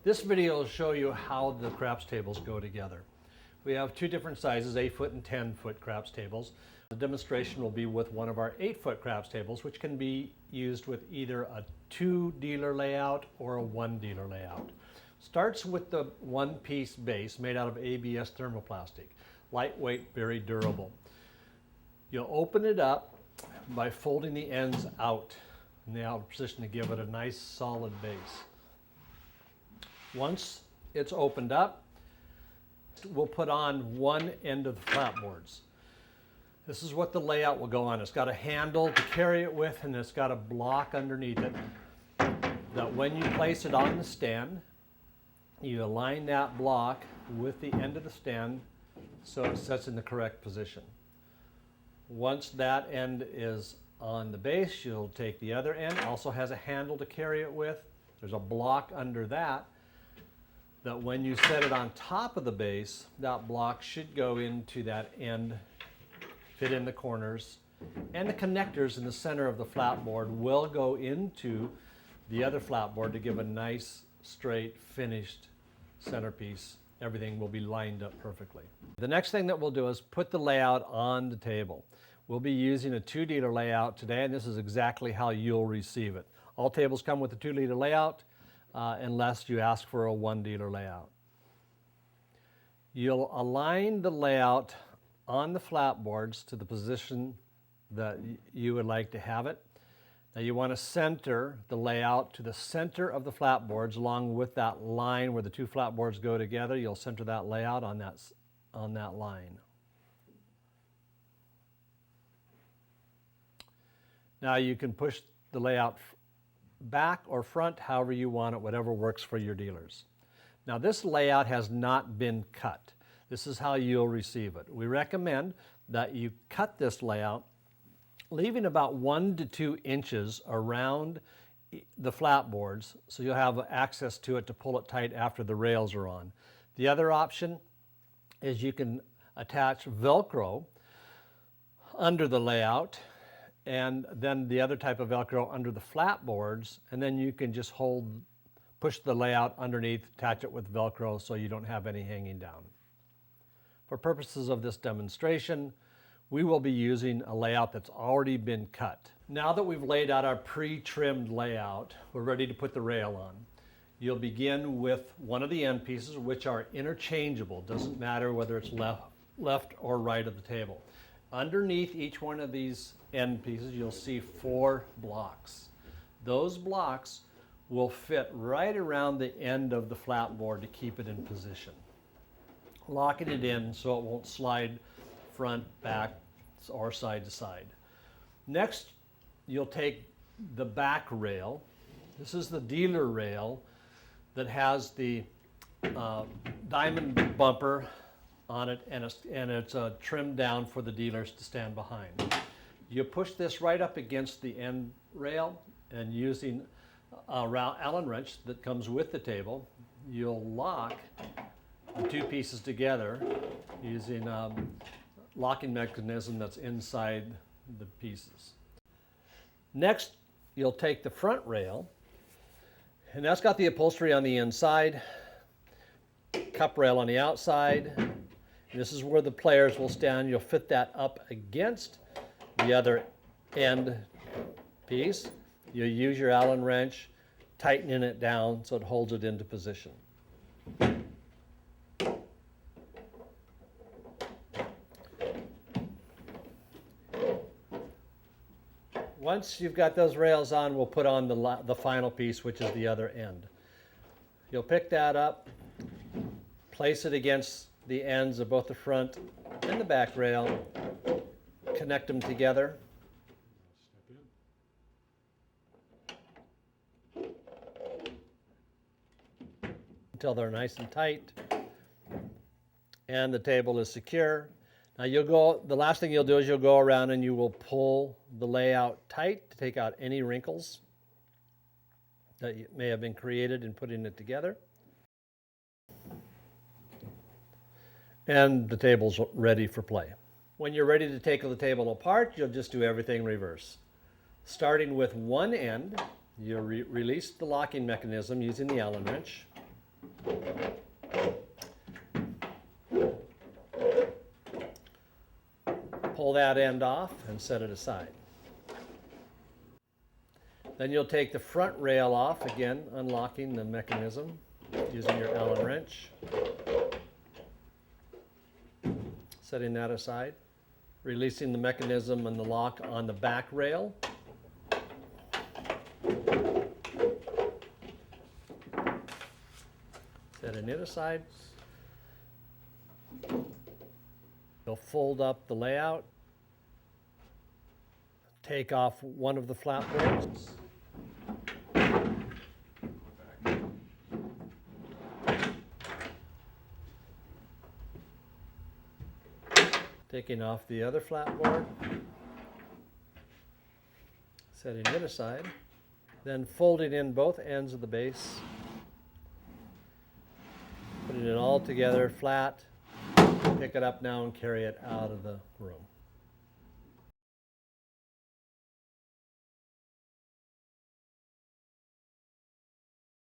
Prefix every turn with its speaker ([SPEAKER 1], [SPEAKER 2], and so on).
[SPEAKER 1] This video will show you how the craps tables go together. We have two different sizes, 8-foot and 10-foot craps tables. The demonstration will be with one of our 8-foot craps tables, which can be used with either a 2-dealer layout or a 1-dealer layout. Starts with the one-piece base made out of ABS thermoplastic, lightweight, very durable. You'll open it up by folding the ends out in the outer position to give it a nice solid base. Once it's opened up, we'll put on one end of the flatboards. This is what the layout will go on. It's got a handle to carry it with, and it's got a block underneath it that when you place it on the stand, you align that block with the end of the stand so it sits in the correct position. Once that end is on the base, you'll take the other end. Also has a handle to carry it with. There's a block under that when you set it on top of the base, that block should go into that end, fit in the corners, and the connectors in the center of the flatboard will go into the other flatboard to give a nice, straight, finished centerpiece. Everything will be lined up perfectly. The next thing that we'll do is put the layout on the table. We'll be using a 2-dealer layout today, and this is exactly how you'll receive it. All tables come with a 2-dealer layout, unless you ask for a 1-dealer layout. You'll align the layout on the flatboards to the position that you would like to have it. Now you want to center the layout to the center of the flatboards along with that line where the two flatboards go together. You'll center that layout on that line. Now you can push the layout back or front, however you want it, whatever works for your dealers. Now this layout has not been cut. This is how you'll receive it. We recommend that you cut this layout, leaving about 1 to 2 inches around the flatboards so you'll have access to it to pull it tight after the rails are on. The other option is you can attach Velcro under the layout, and then the other type of Velcro under the flatboards, and then you can just push the layout underneath, attach it with Velcro so you don't have any hanging down. For purposes of this demonstration, we will be using a layout that's already been cut. Now that we've laid out our pre-trimmed layout, we're ready to put the rail on. You'll begin with one of the end pieces, which are interchangeable. Doesn't matter whether it's left or right of the table. Underneath each one of these end pieces, you'll see 4 blocks. Those blocks will fit right around the end of the flatboard to keep it in position, locking it in so it won't slide front, back, or side to side. Next, you'll take the back rail. This is the dealer rail that has the diamond bumper on it, and it's trimmed down for the dealers to stand behind. You push this right up against the end rail, and using a Allen wrench that comes with the table, you'll lock the 2 pieces together using a locking mechanism that's inside the pieces. Next, you'll take the front rail, and that's got the upholstery on the inside, cup rail on the outside. This is where the players will stand. You'll fit that up against the other end piece. You'll use your Allen wrench, tightening it down so it holds it into position. Once you've got those rails on, we'll put on the final piece, which is the other end. You'll pick that up, place it against the ends of both the front and the back rail, connect them together. Until they're nice and tight, and the table is secure. Now the last thing you'll do is you'll go around and you will pull the layout tight to take out any wrinkles that may have been created in putting it together. And the table's ready for play. When you're ready to take the table apart, you'll just do everything reverse. Starting with one end, you release the locking mechanism using the Allen wrench. Pull that end off and set it aside. Then you'll take the front rail off, again unlocking the mechanism using your Allen wrench. Setting that aside. Releasing the mechanism and the lock on the back rail. Setting it aside. You'll fold up the layout. Take off one of the flatboards. Taking off the other flatboard. Setting it aside. Then folding in both ends of the base. Putting it all together flat. Pick it up now and carry it out of the room.